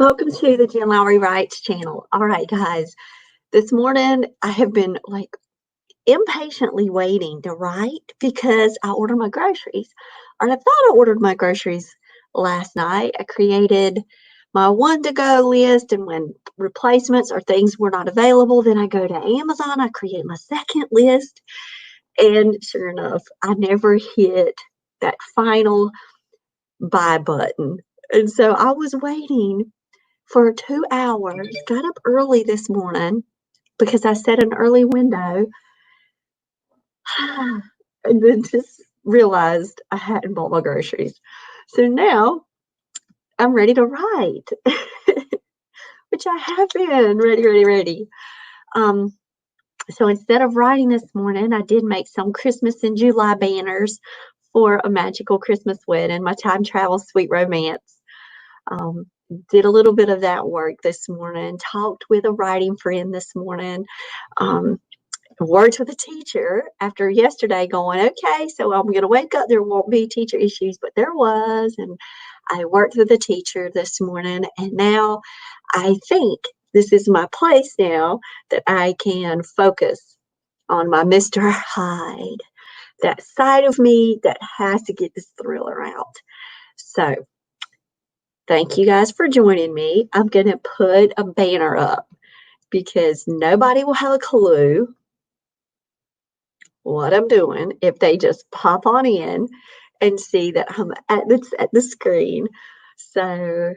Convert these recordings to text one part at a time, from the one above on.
Welcome to the Jen Lowry Writes channel. All right, guys, this morning I have been like impatiently waiting to write because I ordered my groceries. Or I thought I ordered my groceries last night. I created my one to go list, and when replacements or things were not available, then I go to Amazon. I create my second list, and sure enough, I never hit that final buy button. And so I was waiting for 2 hours, got up early this morning because I set an early window, and then just realized I hadn't bought my groceries. So now I'm ready to write, which I have been ready. So instead of writing this morning, I did make some Christmas in July banners for a magical Christmas wedding, my time travel sweet romance. Did a little bit of that work this morning, talked with a writing friend this morning, worked with a teacher after yesterday going, okay, so I'm going to wake up, there won't be teacher issues, but there was, and I worked with a teacher this morning, and now I think this is my place now that I can focus on my Mr. Hyde, that side of me that has to get this thriller out. So thank you guys for joining me. I'm going to put a banner up because nobody will have a clue what I'm doing if they just pop on in and see that I'm at the screen. So,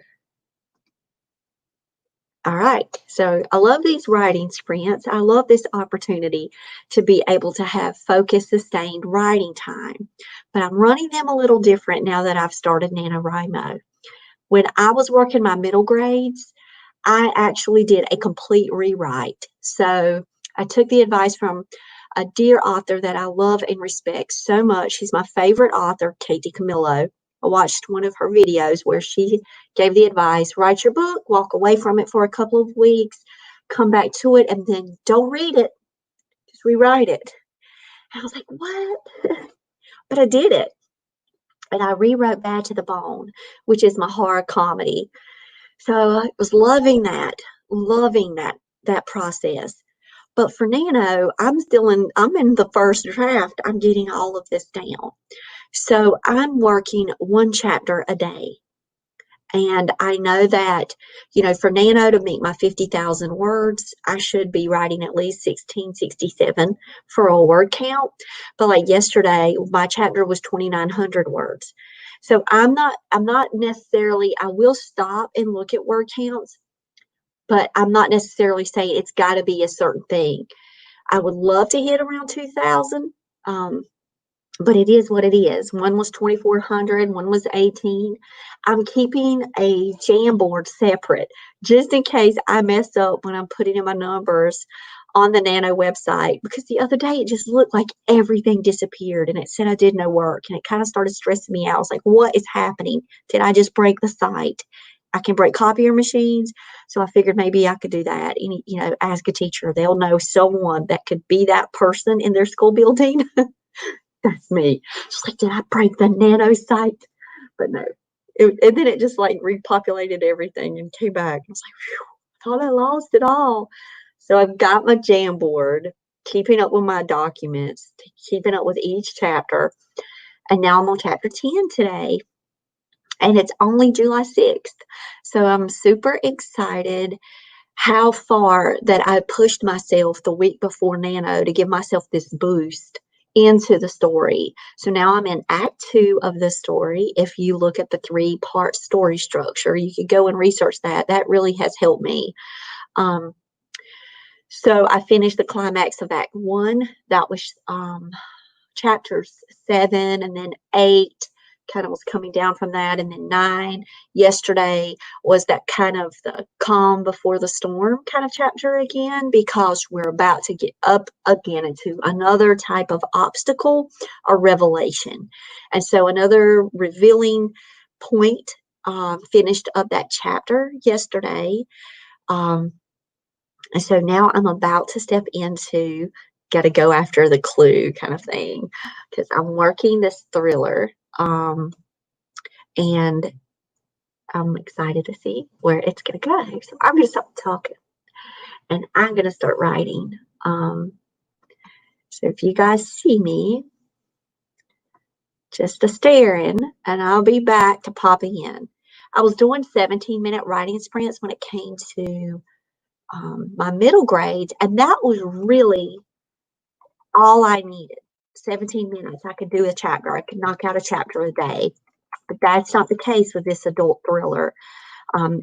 all right. So I love these writing sprints. I love this opportunity to be able to have focused, sustained writing time. But I'm running them a little different now that I've started NaNoWriMo. When I was working my middle grades, I actually did a complete rewrite. So I took the advice from a dear author that I love and respect so much. She's my favorite author, Katie Camillo. I watched one of her videos where she gave the advice, write your book, walk away from it for a couple of weeks, come back to it, and then don't read it, just rewrite it. And I was like, what? But I did it. And I rewrote Bad to the Bone, which is my horror comedy. So I was loving that process. But for Nano, I'm in the first draft. I'm getting all of this down. So I'm working one chapter a day. And I know that, for Nano to meet my 50,000 words, I should be writing at least 1667 for a word count. But like yesterday, my chapter was 2,900 words. So I'm not necessarily, I will stop and look at word counts, but I'm not necessarily saying it's got to be a certain thing. I would love to hit around 2,000, but it is what it is. One was 2,400, one was 18. I'm keeping a Jamboard separate just in case I mess up when I'm putting in my numbers on the Nano website, because the other day it just looked like everything disappeared and it said I did no work, and it kind of started stressing me out. I was like, what is happening? Did I just break the site? I can break copier machines. So I figured maybe I could do that. And, ask a teacher. They'll know someone that could be that person in their school building. That's me. She's like, did I break the Nano site? But no. And then it just like repopulated everything and came back. I was like, phew, I thought I lost it all. So I've got my Jamboard, keeping up with my documents, keeping up with each chapter. And now I'm on chapter 10 today. And it's only July 6th. So I'm super excited how far that I pushed myself the week before Nano to give myself this boost into the story. So now I'm in Act 2 of the story. If you look at the 3-part story structure, you could go and research that. That really has helped me. So I finished the climax of Act 1. That was chapters 7 and then 8. Kind of was coming down from that, and then 9 yesterday was that kind of the calm before the storm kind of chapter again, because we're about to get up again into another type of obstacle or revelation. And so another revealing point finished up that chapter yesterday. And so now I'm about to step into got to go after the clue kind of thing, because I'm working this thriller. And I'm excited to see where it's going to go. So I'm going to stop talking and I'm going to start writing. So if you guys see me, just a staring, and I'll be back to popping in. I was doing 17-minute writing sprints when it came to my middle grades, and that was really all I needed. 17 minutes. I could do a chapter. I could knock out a chapter a day. But that's not the case with this adult thriller.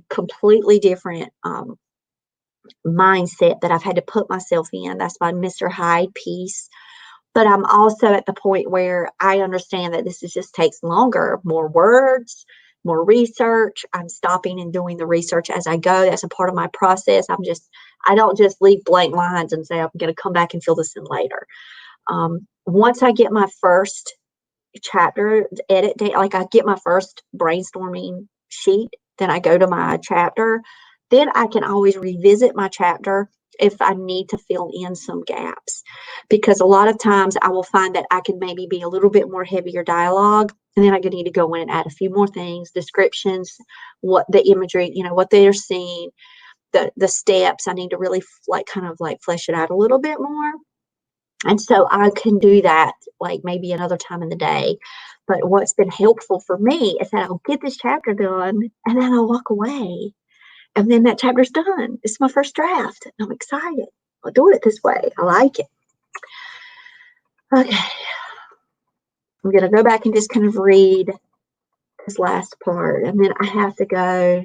Completely different mindset that I've had to put myself in. That's my Mr. Hyde piece. But I'm also at the point where I understand that this just takes longer, more words, more research. I'm stopping and doing the research as I go. That's a part of my process. I don't just leave blank lines and say, I'm going to come back and fill this in later. Once I get my first chapter edit date, like I get my first brainstorming sheet, then I go to my chapter, then I can always revisit my chapter if I need to fill in some gaps. Because a lot of times I will find that I can maybe be a little bit more heavier dialogue, and then I need to go in and add a few more things, descriptions, what the imagery, what they're seeing, the steps. I need to really kind of flesh it out a little bit more. And so I can do that like maybe another time in the day. But what's been helpful for me is that I'll get this chapter done and then I'll walk away. And then that chapter's done. It's my first draft. And I'm excited. I'll do it this way. I like it. Okay. I'm going to go back and just kind of read this last part. And then I have to go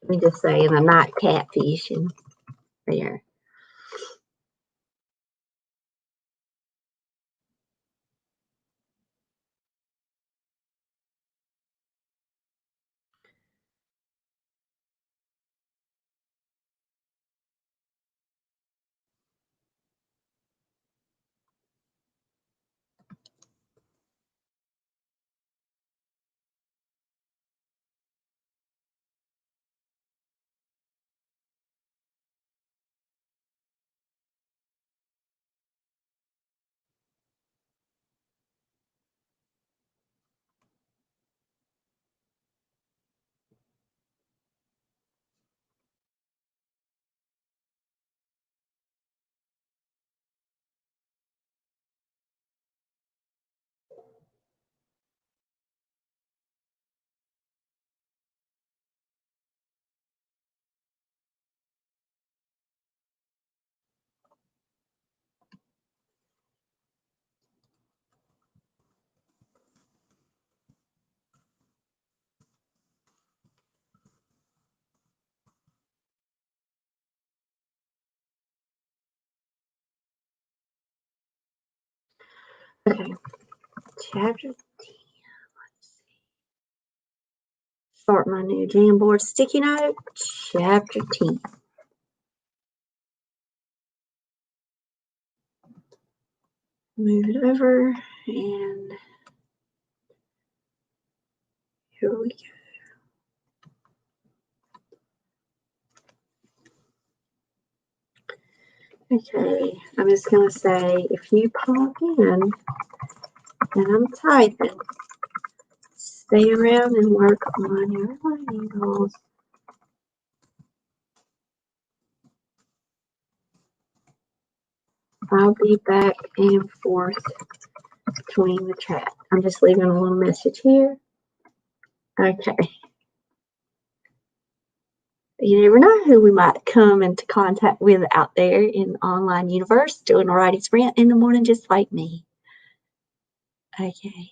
let me just say, and I'm not catfishing there. Okay. Chapter 10. Start my new Jamboard sticky note, chapter 10. Move it over, and here we go. Okay, I'm just going to say, if you pop in and I'm typing, stay around and work on your writing goals. I'll be back and forth between the chat. I'm just leaving a little message here. Okay. You never know who we might come into contact with out there in the online universe doing a writing sprint in the morning just like me. Okay.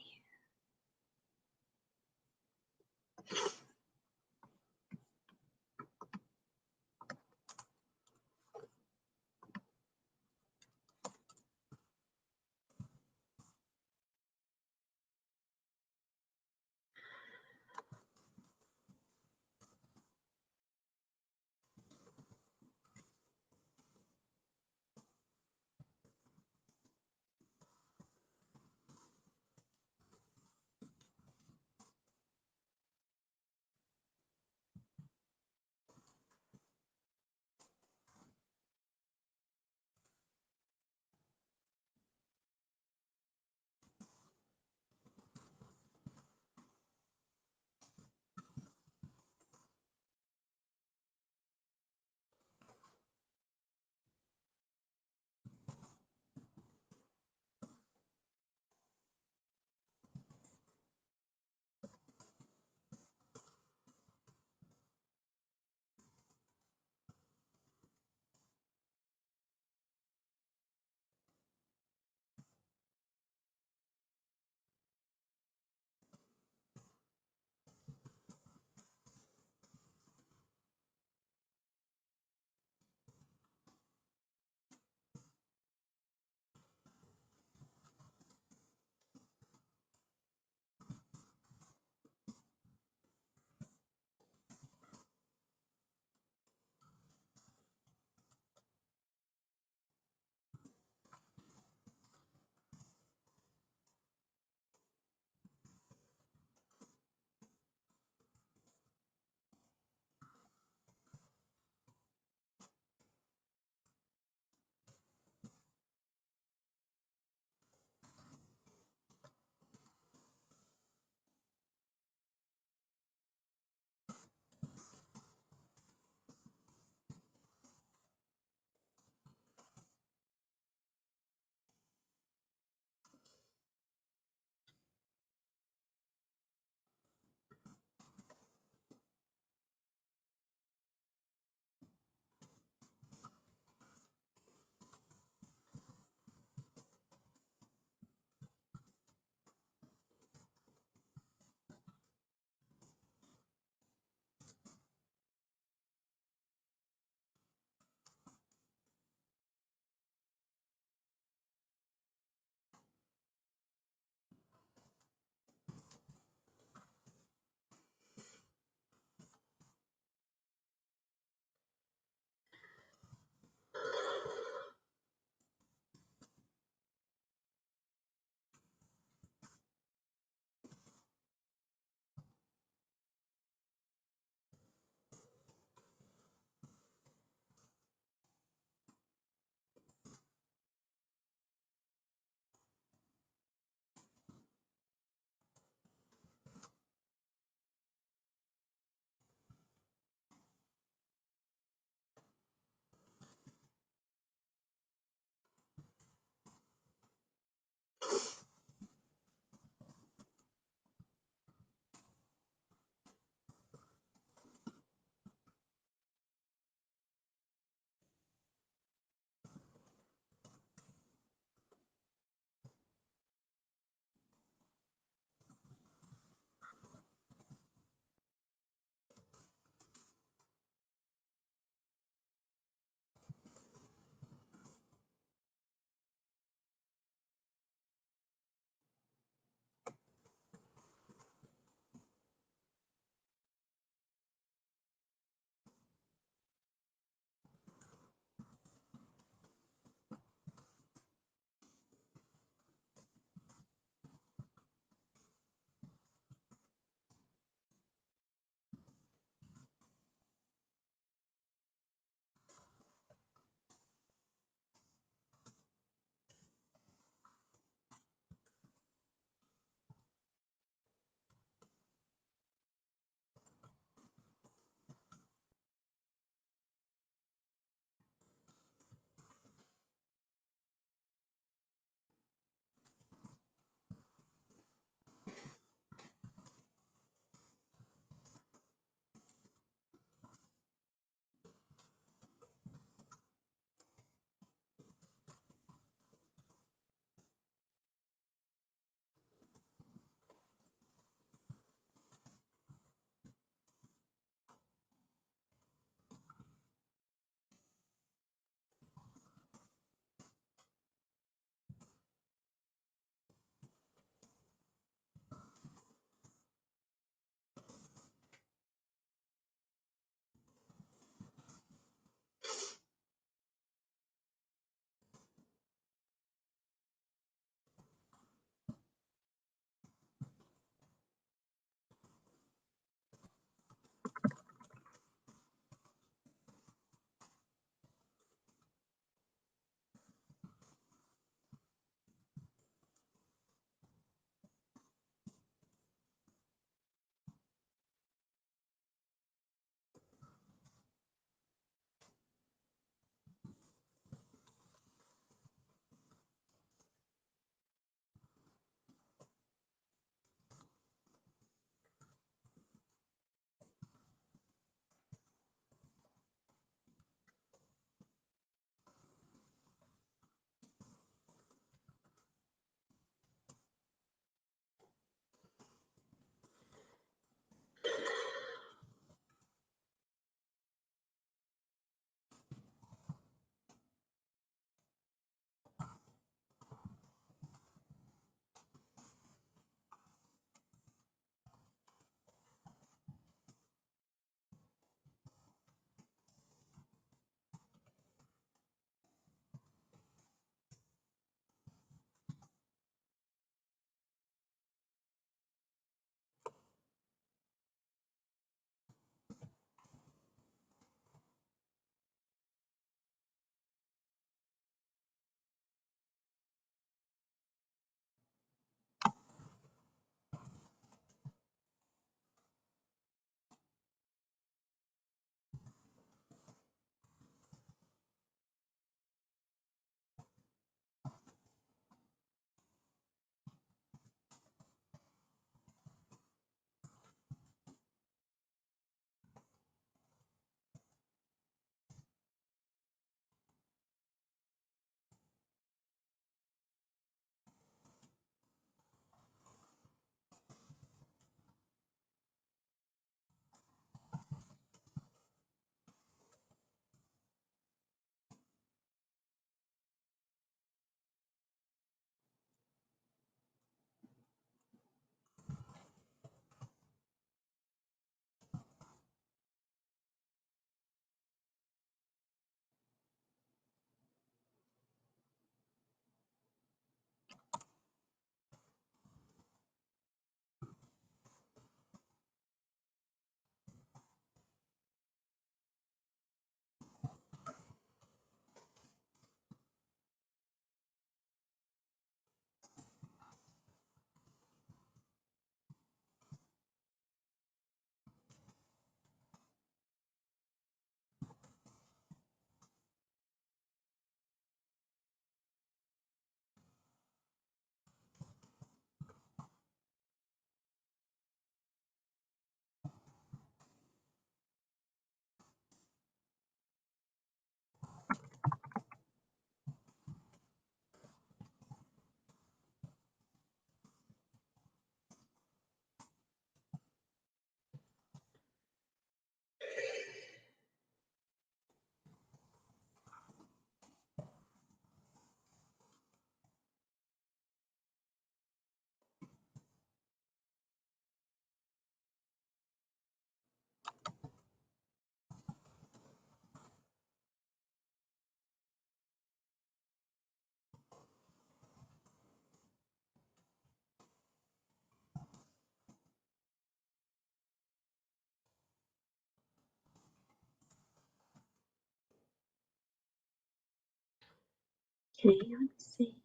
Okay, let me see.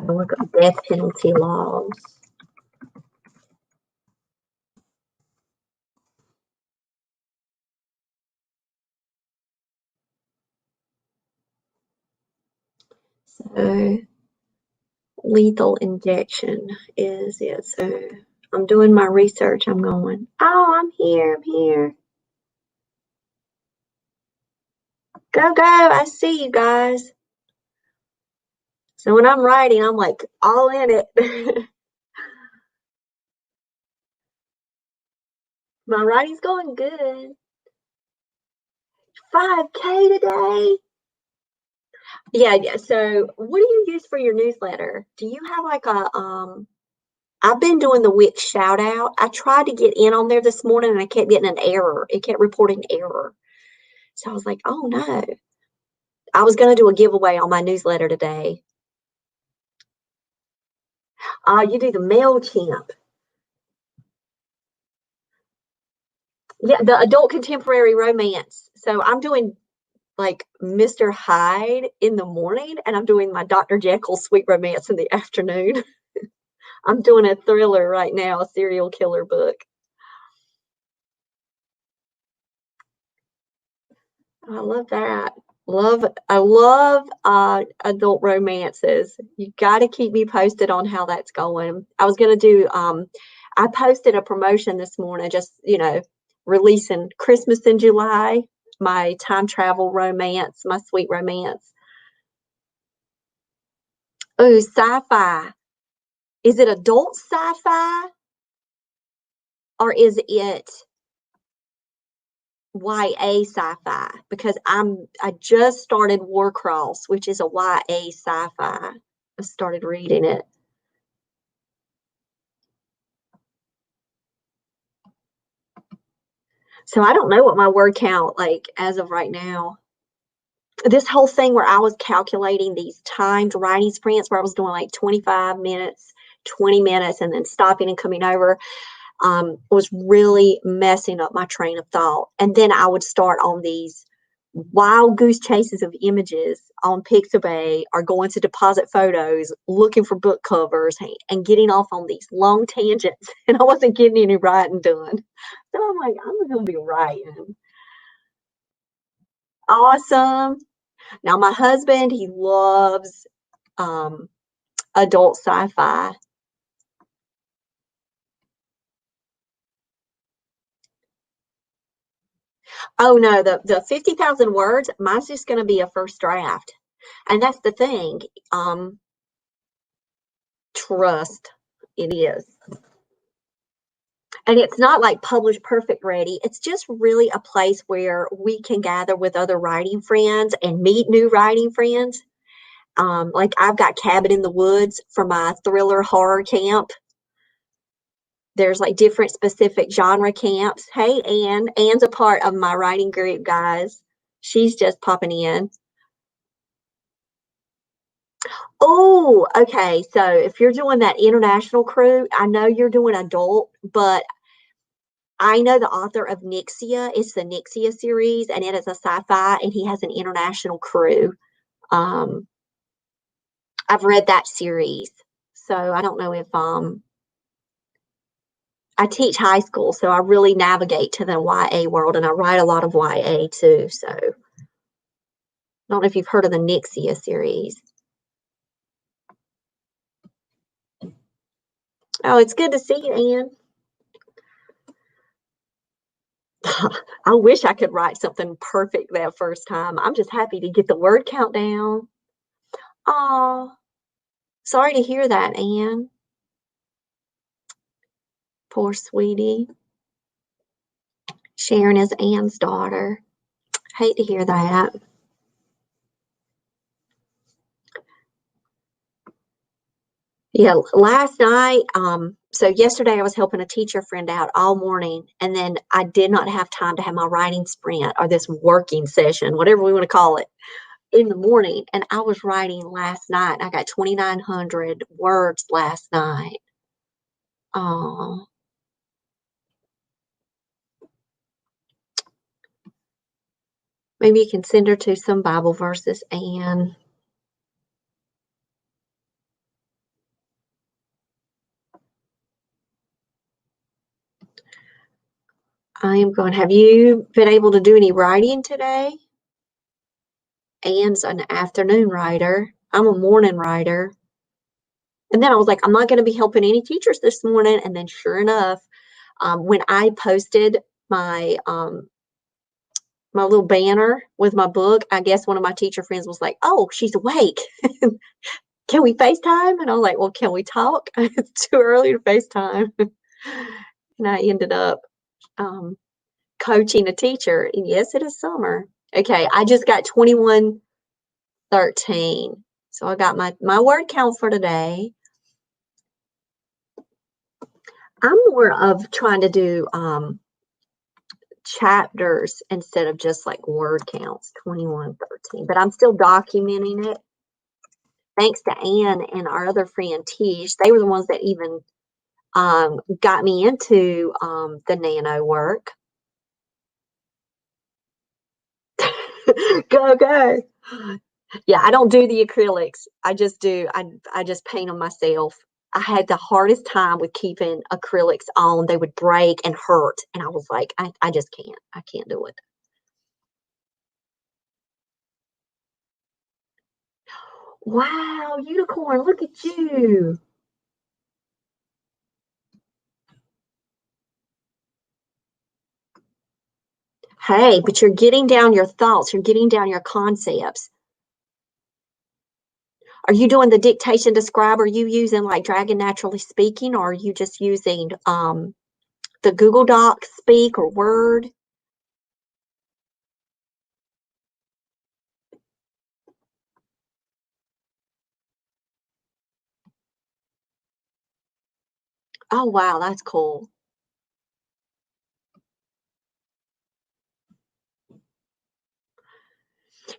Look at death penalty laws. So lethal injection is it. So I'm doing my research. I'm going, oh, I'm here. Go, I see you guys. So when I'm writing, I'm like all in it. My writing's going good. 5K today. Yeah. So what do you use for your newsletter? Do you have like a I've been doing the Wix shout out. I tried to get in on there this morning and I kept getting an error. It kept reporting error. So I was like, oh no. I was going to do a giveaway on my newsletter today. You do the MailChimp. Yeah, the adult contemporary romance. So I'm doing like Mr. Hyde in the morning and I'm doing my Dr. Jekyll sweet romance in the afternoon. I'm doing a thriller right now, a serial killer book. I love that. I love adult romances. You got to keep me posted on how that's going. I was going to do I posted a promotion this morning, just, releasing Christmas in July, my time travel romance, my sweet romance. Oh, sci-fi. Is it adult sci-fi or is it YA sci-fi? Because I just started Warcross, which is a YA sci-fi. I started reading it. So I don't know what my word count like as of right now. This whole thing where I was calculating these timed writing sprints where I was doing like 25 minutes, 20 minutes, and then stopping and coming over was really messing up my train of thought. And then I would start on these wild goose chases of images on Pixabay or going to deposit photos, looking for book covers and getting off on these long tangents. And I wasn't getting any writing done. So I'm like, I'm going to be writing. Awesome. Now, my husband, he loves adult sci-fi. Oh no, the 50,000 words, mine's just going to be a first draft. And that's the thing. Trust, it is. And it's not like published perfect ready. It's just really a place where we can gather with other writing friends and meet new writing friends. Like I've got Cabin in the Woods for my thriller horror camp. There's like different specific genre camps. Hey, Anne. Anne's a part of my writing group, guys. She's just popping in. Oh, okay. So if you're doing that international crew, I know you're doing adult, but I know the author of Nixia. It's the Nixia series, and it is a sci-fi, and he has an international crew. Um, I've read that series, so I don't know if I teach high school, so I really navigate to the YA world, and I write a lot of YA too. So I don't know if you've heard of the Nixia series. Oh, it's good to see you, Anne. I wish I could write something perfect that first time. I'm just happy to get the word count down. Oh, sorry to hear that, Anne. Poor sweetie. Sharon is Anne's daughter. Hate to hear that. Yeah, last night, so yesterday I was helping a teacher friend out all morning, and then I did not have time to have my writing sprint or this working session, whatever we want to call it, in the morning. And I was writing last night. I got 2,900 words last night. Oh, maybe you can send her to some Bible verses, Anne. I am going, have you been able to do any writing today? Anne's an afternoon writer. I'm a morning writer. And then I was like, I'm not going to be helping any teachers this morning. And then sure enough, when I posted my my little banner with my book, I guess one of my teacher friends was like, oh, she's awake. Can we FaceTime? And I was like, well, can we talk? It's too early to FaceTime. And I ended up coaching a teacher. And yes, it is summer. Okay, I just got 2113. So I got my word count for today. I'm more of trying to do chapters instead of just like word counts, 2113. But I'm still documenting it. Thanks to Anne and our other friend Tish. They were the ones that even got me into the nano work. Go. Yeah, I don't do the acrylics. I just paint them myself. I had the hardest time with keeping acrylics on. They would break and hurt. And I was like, I just can't. I can't do it. Wow, unicorn, look at you. Hey, but you're getting down your thoughts. You're getting down your concepts. Are you doing the dictation to scribe? Are you using like Dragon Naturally Speaking, or are you just using the Google Docs Speak or Word? Oh, wow, that's cool.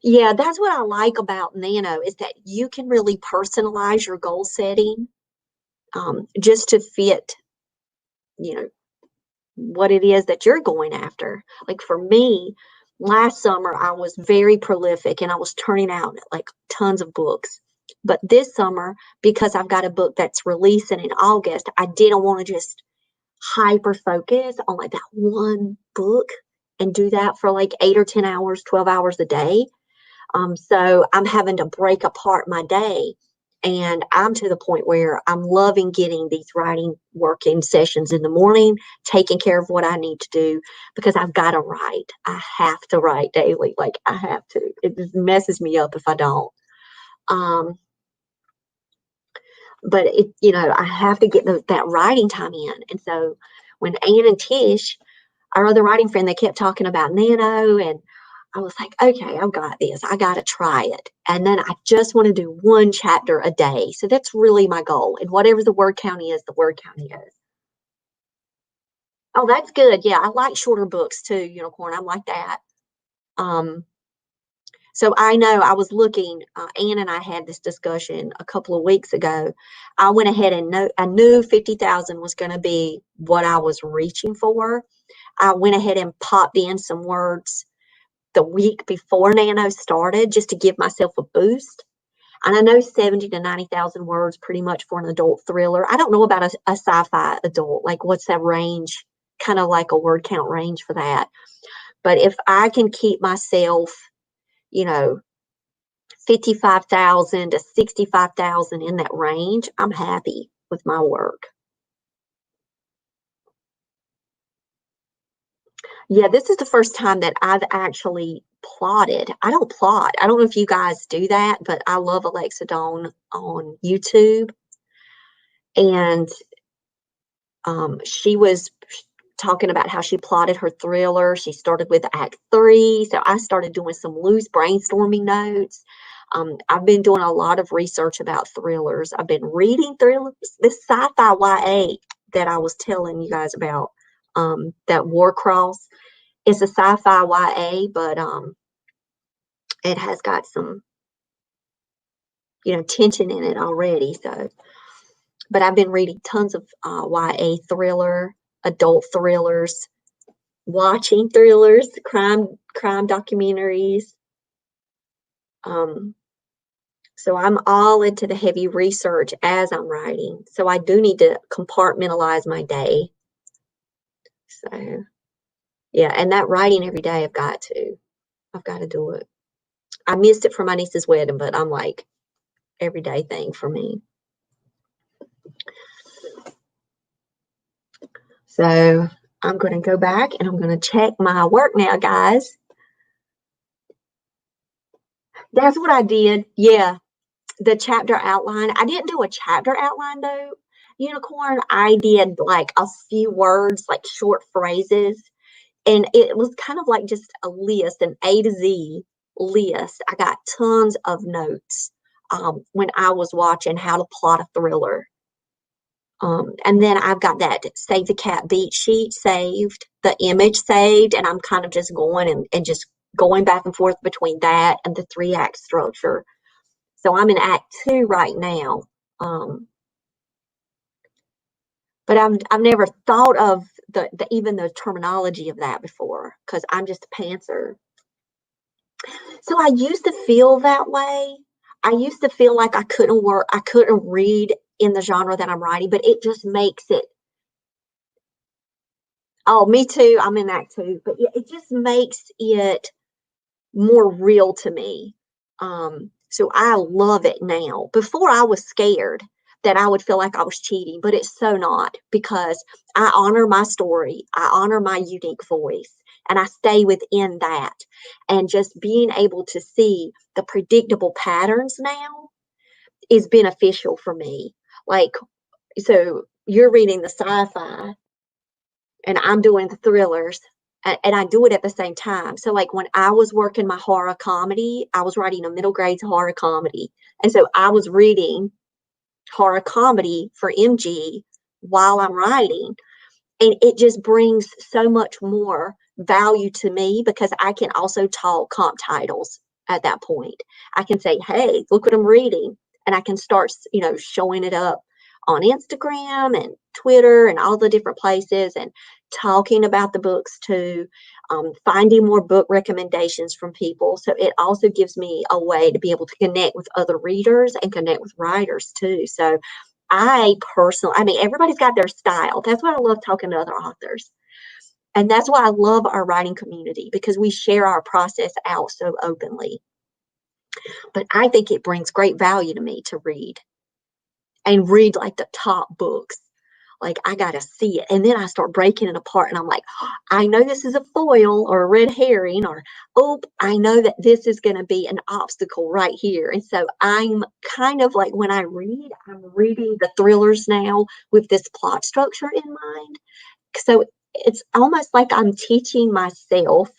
Yeah, that's what I like about Nano is that you can really personalize your goal setting just to fit, you know, what it is that you're going after. Like for me, last summer I was very prolific and I was turning out like tons of books. But this summer, because I've got a book that's releasing in August, I didn't want to just hyper focus on like that one book and do that for like 8 or 10 hours, 12 hours a day. So I'm having to break apart my day. And I'm to the point where I'm loving getting these writing working sessions in the morning, taking care of what I need to do because I've got to write. I have to write daily. Like I have to. It just messes me up if I don't. Um, but I have to get that writing time in. And so when Ann and Tish, our other writing friend, they kept talking about Nano, and I was like, okay, I've got this. I got to try it. And then I just want to do one chapter a day. So that's really my goal. And whatever the word count is, the word count is. Oh, that's good. Yeah, I like shorter books too, Unicorn. I'm like that. Um, so I know I was looking, Ann and I had this discussion a couple of weeks ago. I went ahead and I knew 50,000 was going to be what I was reaching for. I went ahead and popped in some words the week before Nano started just to give myself a boost. And I know 70 to 90,000 words pretty much for an adult thriller. I don't know about a sci-fi adult. Like what's that range? Kind of like a word count range for that. But if I can keep myself, you know, 55,000 to 65,000 in that range, I'm happy with my work. Yeah, this is the first time that I've actually plotted. I don't plot. I don't know if you guys do that, but I love Alexa Dawn on YouTube. And she was talking about how she plotted her thriller. She started with Act 3. So I started doing some loose brainstorming notes. I've been doing a lot of research about thrillers. I've been reading thrillers. This sci-fi YA that I was telling you guys about, that Warcross, it's a sci-fi YA, but it has got some, tension in it already. So, but I've been reading tons of YA thriller, adult thrillers, watching thrillers, crime documentaries. So I'm all into the heavy research as I'm writing. So I do need to compartmentalize my day. So Yeah, and that writing every day, I've got to do it. I missed it for my niece's wedding, but I'm like, everyday thing for me. So I'm going to go back and I'm going to check my work now, guys. That's what I did. Yeah, the chapter outline. I didn't do a chapter outline though, Unicorn. I did like a few words, like short phrases. And it was kind of like just a list, an A to Z list. I got tons of notes when I was watching how to plot a thriller. And then I've got that Save the Cat beat sheet saved, the image saved, and I'm kind of just going and just going back and forth between that and the 3-act structure. So I'm in Act 2 right now. But I've never thought of even the terminology of that before because I'm just a pantser. So I used to feel that way. I used to feel like I couldn't read in the genre that I'm writing, but it just makes it. Oh, me too. I'm in that too. But it just makes it more real to me. So I love it now. Before I was scared that I would feel like I was cheating, but it's so not because I honor my story. I honor my unique voice and I stay within that. And just being able to see the predictable patterns now is beneficial for me. Like, so you're reading the sci-fi and I'm doing the thrillers and I do it at the same time. So like when I was working my horror comedy, I was writing a middle grade horror comedy. And so I was reading horror comedy for MG while I'm writing. And it just brings so much more value to me because I can also talk comp titles at that point. I can say, hey, look what I'm reading. And I can start, showing it up on Instagram and Twitter and all the different places and talking about the books too, finding more book recommendations from people. So it also gives me a way to be able to connect with other readers and connect with writers too. So everybody's got their style. That's why I love talking to other authors. And that's why I love our writing community because we share our process out so openly. But I think it brings great value to me to read and read like the top books. Like I got to see it. And then I start breaking it apart and I'm like, oh, I know this is a foil or a red herring or, oh, I know that this is going to be an obstacle right here. And so I'm kind of like when I read, I'm reading the thrillers now with this plot structure in mind. So it's almost like I'm teaching myself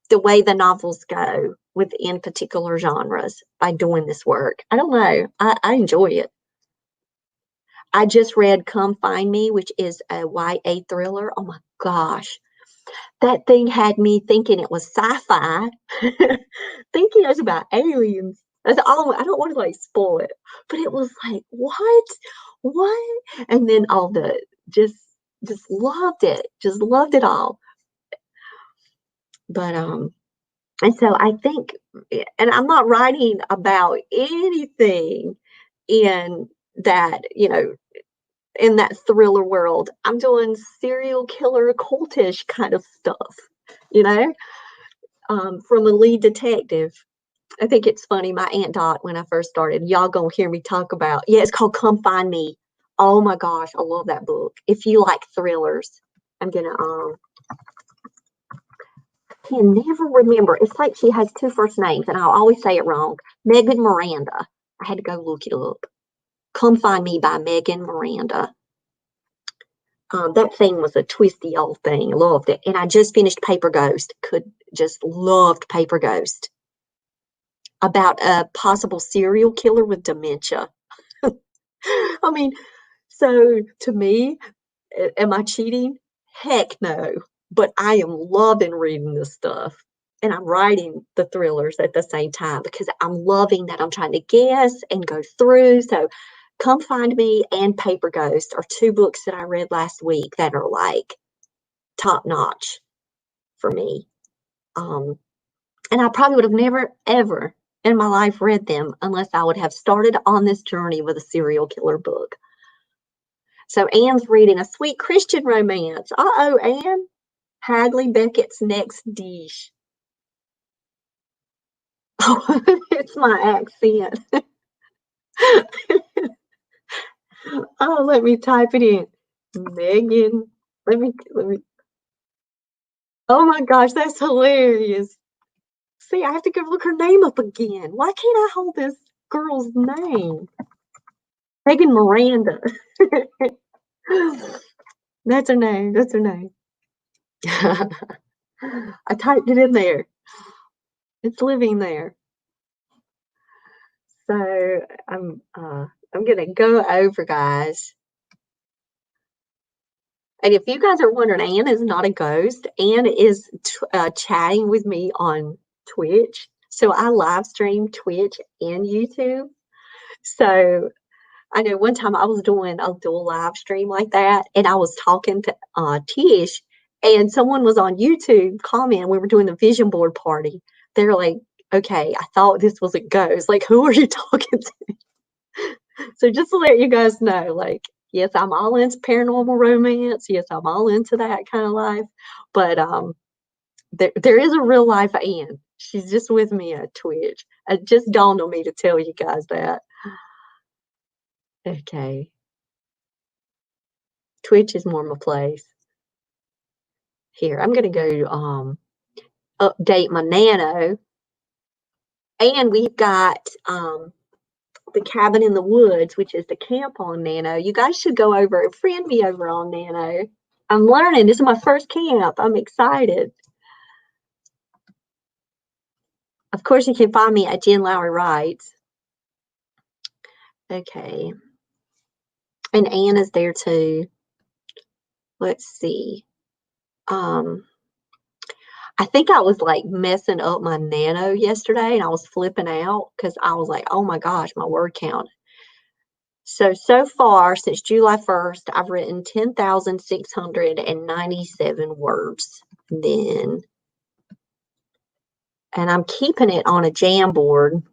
the way the novels go within particular genres by doing this work. I don't know. I enjoy it. I just read Come Find Me, which is a YA thriller. Oh my gosh. That thing had me thinking it was sci-fi, thinking it was about aliens. That's all. I don't want to like spoil it, but it was like, what? What? And then all the just loved it. Just loved it all. But and so I think, and I'm not writing about anything in that, in that thriller world. I'm doing serial killer cultish kind of stuff, you know, from a lead detective. I think it's funny. My Aunt Dot, when I first started, y'all gonna hear me talk about, yeah, it's called Come Find Me. Oh my gosh, I love that book. If you like thrillers, I'm gonna, can never remember. It's like she has 2 first names, and I'll always say it wrong. Megan Miranda. I had to go look it up. Come Find Me by Megan Miranda. That thing was a twisty old thing. Loved it. And I just finished Paper Ghost. Just loved Paper Ghost. About a possible serial killer with dementia. I mean, so to me, am I cheating? Heck no. But I am loving reading this stuff. And I'm writing the thrillers at the same time because I'm loving that I'm trying to guess and go through. So Come Find Me and Paper Ghost are 2 books that I read last week that are like top notch for me. And I probably would have never, ever in my life read them unless I would have started on this journey with a serial killer book. So Anne's reading a sweet Christian romance. Uh-oh, Anne. Hagley Beckett's next dish. Oh, it's my accent. Oh, let me type it in. Megan. Let me. Oh my gosh, that's hilarious. See, I have to go look her name up again. Why can't I hold this girl's name? Megan Miranda. That's her name. That's her name. I typed it in there. It's living there. So I'm gonna go over, guys. And if you guys are wondering, Anne is not a ghost. Anne is chatting with me on Twitch. So I live stream Twitch and YouTube. So I know one time I was doing a dual live stream like that, and I was talking to Tish, and someone was on YouTube commenting. We were doing the vision board party. They're like, "Okay, I thought this was a ghost. Like, who are you talking to?" So just to let you guys know, like, yes, I'm all into paranormal romance. Yes, I'm all into that kind of life. But there is a real life Anne. She's just with me at Twitch. It just dawned on me to tell you guys that. Okay. Twitch is more my place. Here, I'm gonna go update my Nano. And we've got the cabin in the woods, which is the camp on Nano. You guys should go over and friend me over on Nano. I'm learning. This is my first camp. I'm excited. Of course, you can find me at Jen Lowry Writes. Okay. And Anne is there too. Let's see. I think I was like messing up my Nano yesterday and I was flipping out because I was like, oh my gosh, my word count. So far, since July 1st, I've written 10,697 words. And I'm keeping it on a Jamboard.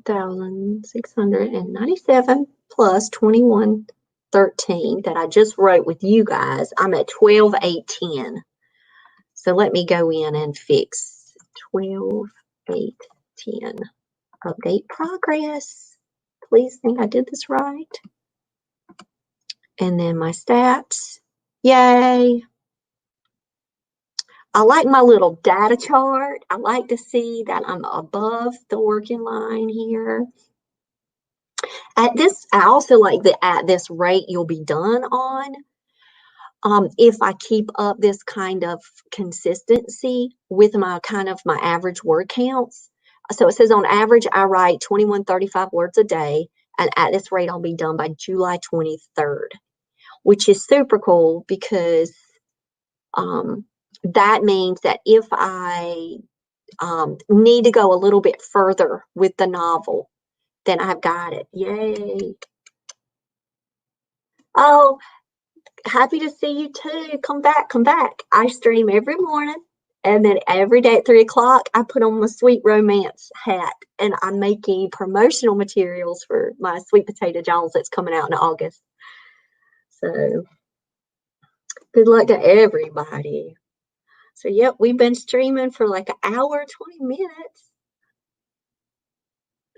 $10,697 plus 2113 that I just wrote with you guys. I'm at 12,810. So let me go in and fix 12,810. Update progress. Please think I did this right. And then my stats. Yay. I like my little data chart. I like to see that I'm above the working line here. I also like that at this rate you'll be done on. If I keep up this kind of consistency with my average word counts. So it says on average, I write 2135 words a day. And at this rate, I'll be done by July 23rd, which is super cool because that means that if I need to go a little bit further with the novel, then I've got it. Yay. Oh, happy to see you too. Come back, come back. I stream every morning. And then every day at 3 o'clock, I put on my Sweet Romance hat and I'm making promotional materials for my Sweet Potato Jones that's coming out in August. So good luck to everybody. So, yep, we've been streaming for like an hour, 20 minutes.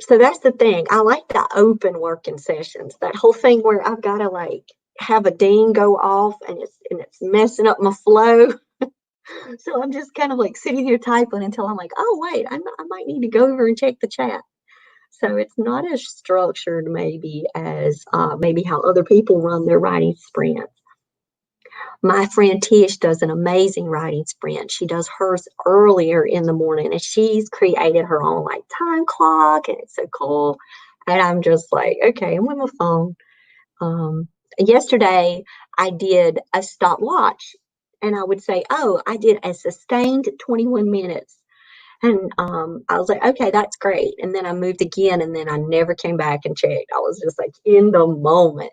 So that's the thing. I like the open working sessions. That whole thing where I've got to like have a ding go off and it's messing up my flow. So I'm just kind of like sitting here typing until I'm like, oh wait, I might need to go over and check the chat. So it's not as structured maybe as maybe how other people run their writing sprints. My friend Tish does an amazing writing sprint. She does hers earlier in the morning and she's created her own like time clock and it's so cool. And I'm just like, okay, I'm with my phone. Yesterday I did a stopwatch and I would say, oh, I did a sustained 21 minutes. And I was like, okay, that's great. And then I moved again and then I never came back and checked. I was just like in the moment.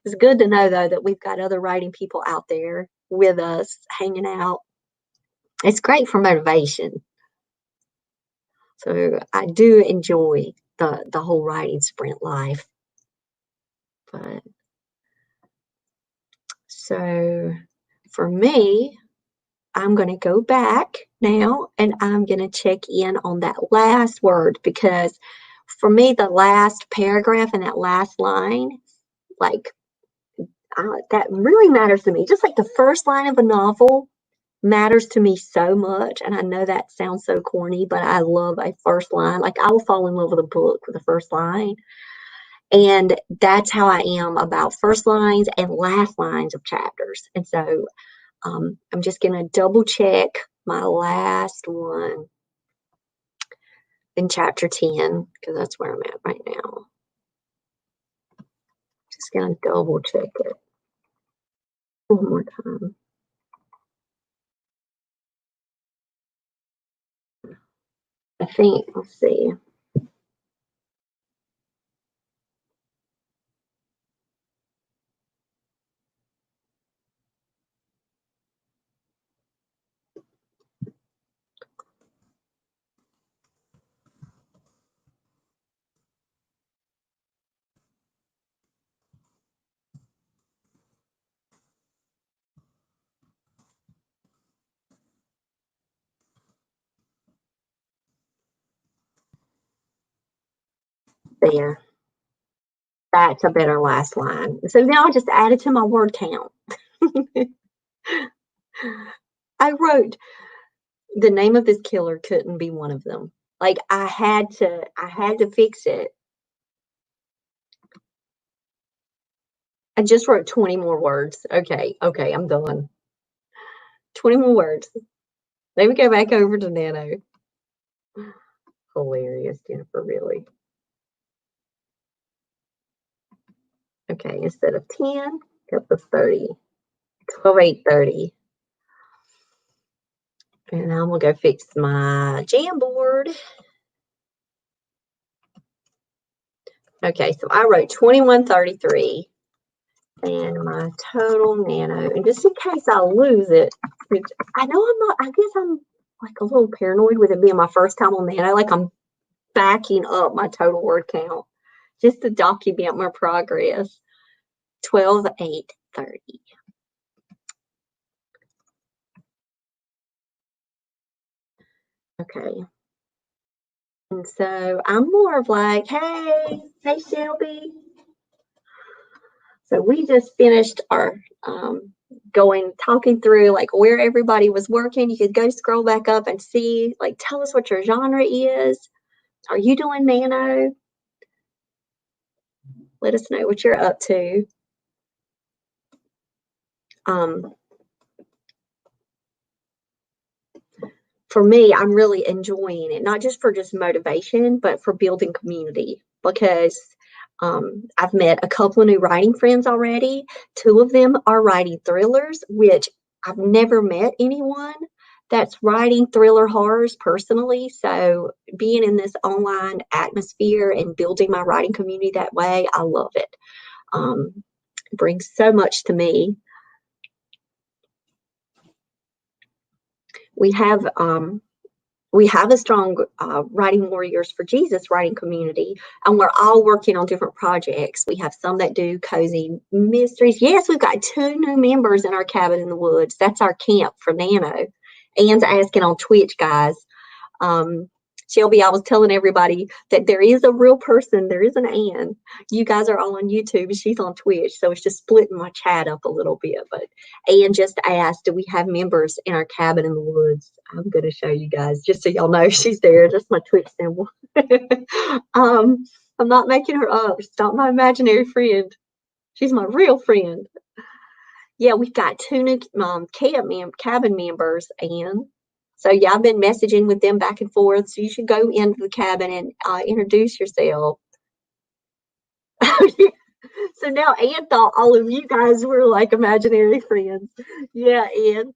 It's good to know, though, that we've got other writing people out there with us hanging out. It's great for motivation. So I do enjoy the whole writing sprint life. But so for me, I'm going to go back now and I'm going to check in on that last word, because for me, the last paragraph and that last line, like that really matters to me. Just like the first line of a novel matters to me so much. And I know that sounds so corny, but I love a first line. Like I will fall in love with a book with the first line. And that's how I am about first lines and last lines of chapters. And so I'm just going to double check my last one in chapter 10, because that's where I'm at right now. Just going to double check it one more time. I think, let's see. There. That's a better last line. So now I just added to my word count. I wrote, the name of this killer couldn't be one of them. Like I had to fix it. I just wrote 20 more words. Okay, I'm done. 20 more words. Let me go back over to Nano. Hilarious, Jennifer, really. Okay, instead of 10, got the 30. 12, 8, 30. And I'm going to go fix my Jamboard. Okay, so I wrote 2133. And my total Nano. And just in case I lose it, which I know I'm not, I guess I'm like a little paranoid with it being my first time on Nano. Like I'm backing up my total word count just to document my progress. 12, 8, 30. Okay. And so I'm more of like, hey Shelby. So we just finished our talking through like where everybody was working. You could go scroll back up and see, like, tell us what your genre is. Are you doing Nano? Let us know what you're up to. For me, I'm really enjoying it, not just for just motivation, but for building community, because I've met a couple of new writing friends already. 2 of them are writing thrillers, which I've never met anyone that's writing thriller horrors personally. So being in this online atmosphere and building my writing community that way, I love it. It brings so much to me. We have a strong Writing Warriors for Jesus writing community, and we're all working on different projects. We have some that do cozy mysteries. Yes, we've got 2 new members in our cabin in the woods. That's our camp for Nano. Anne's asking on Twitch, guys. Shelby, I was telling everybody that there is a real person. There is an Anne. You guys are all on YouTube and she's on Twitch. So it's just splitting my chat up a little bit. But Anne just asked, do we have members in our cabin in the woods? I'm going to show you guys just so y'all know she's there. That's my Twitch symbol. I'm not making her up. She's not my imaginary friend. She's my real friend. Yeah, we've got 2 new cabin members, Anne. So yeah, I've been messaging with them back and forth. So you should go into the cabin and introduce yourself. So now Anne thought all of you guys were like imaginary friends. Yeah, Anne.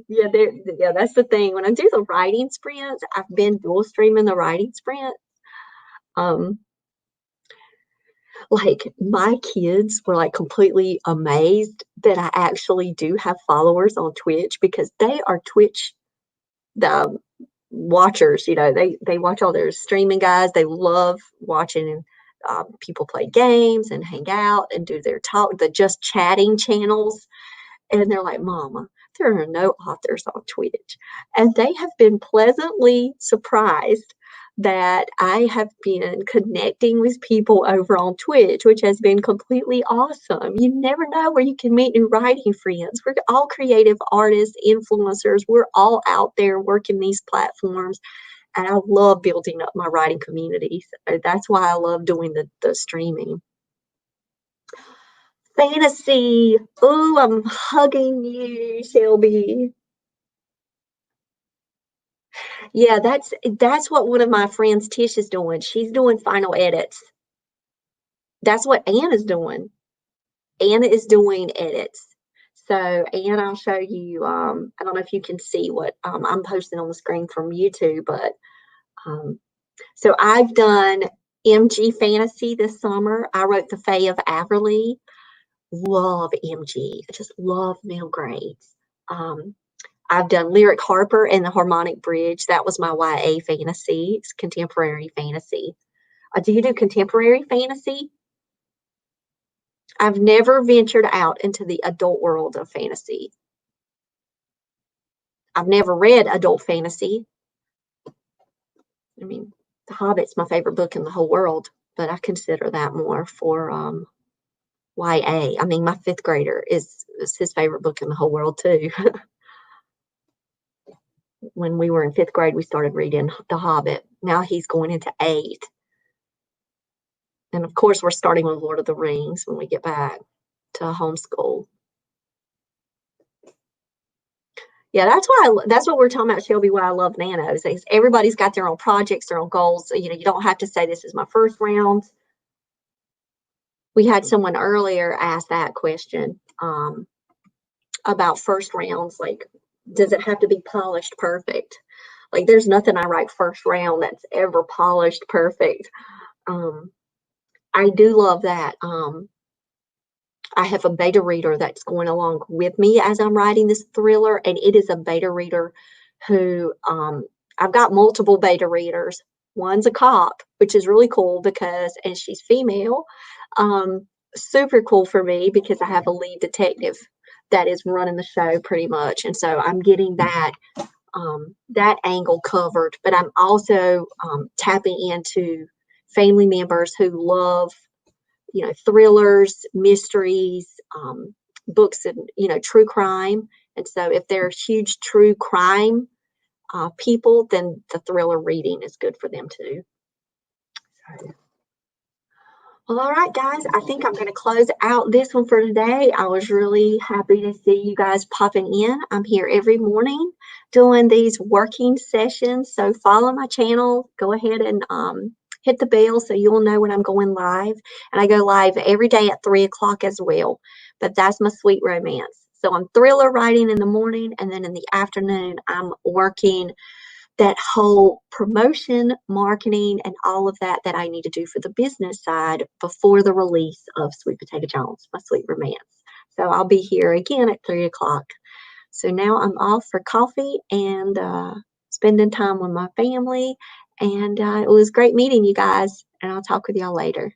Yeah, that's the thing. When I do the writing sprints, I've been dual streaming the writing sprint. Like my kids were like completely amazed that I actually do have followers on Twitch, because they are Twitch watchers. You know, they watch all their streaming guys. They love watching people play games and hang out and do their talk, the just chatting channels. And they're like, Mama, there are no authors on Twitch. And they have been pleasantly surprised that I have been connecting with people over on Twitch, which has been completely awesome. You never know where you can meet new writing friends. We're all creative artists, influencers. We're all out there working these platforms. And I love building up my writing community. So that's why I love doing the streaming. Fantasy. Oh, I'm hugging you, Shelby. Yeah, that's what one of my friends, Tish, is doing. She's doing final edits. That's what Anna's doing. Anna is doing edits. So, Anna, I'll show you. I don't know if you can see what I'm posting on the screen from YouTube, but so I've done MG Fantasy this summer. I wrote The Fae of Averly. Love MG. I just love middle grades. I've done Lyric Harper and the Harmonic Bridge. That was my YA fantasy. It's contemporary fantasy. Do you do contemporary fantasy? I've never ventured out into the adult world of fantasy. I've never read adult fantasy. I mean, The Hobbit's my favorite book in the whole world, but I consider that more for YA. I mean, my fifth grader is his favorite book in the whole world too. When we were in fifth grade, we started reading The Hobbit. Now he's going into 8th. And of course, we're starting with Lord of the Rings when we get back to homeschool. Yeah, that's what we're talking about, Shelby, why I love Nanos. Everybody's got their own projects, their own goals. You know, you don't have to say this is my first round. We had someone earlier ask that question about first rounds, like, does it have to be polished perfect? Like, there's nothing I write first round that's ever polished perfect. I do love that. I have a beta reader that's going along with me as I'm writing this thriller, and it is a beta reader who I've got multiple beta readers. One's a cop, which is really cool because, and she's female, super cool for me because I have a lead detective that is running the show pretty much, and so I'm getting that angle covered. But I'm also tapping into family members who love, you know, thrillers, mysteries, books, and, you know, true crime. And so if they're huge true crime people, then the thriller reading is good for them too. Well, all right, guys, I think I'm going to close out this one for today. I was really happy to see you guys popping in. I'm here every morning doing these working sessions. So follow my channel. Go ahead and hit the bell so you'll know when I'm going live. And I go live every day at 3 o'clock as well. But that's my sweet romance. So I'm thriller writing in the morning, and then in the afternoon, I'm working that whole promotion, marketing, and all of that I need to do for the business side before the release of Sweet Potato Jones, my sweet romance. So I'll be here again at 3 o'clock. So now I'm off for coffee and spending time with my family. And it was great meeting you guys, and I'll talk with y'all later.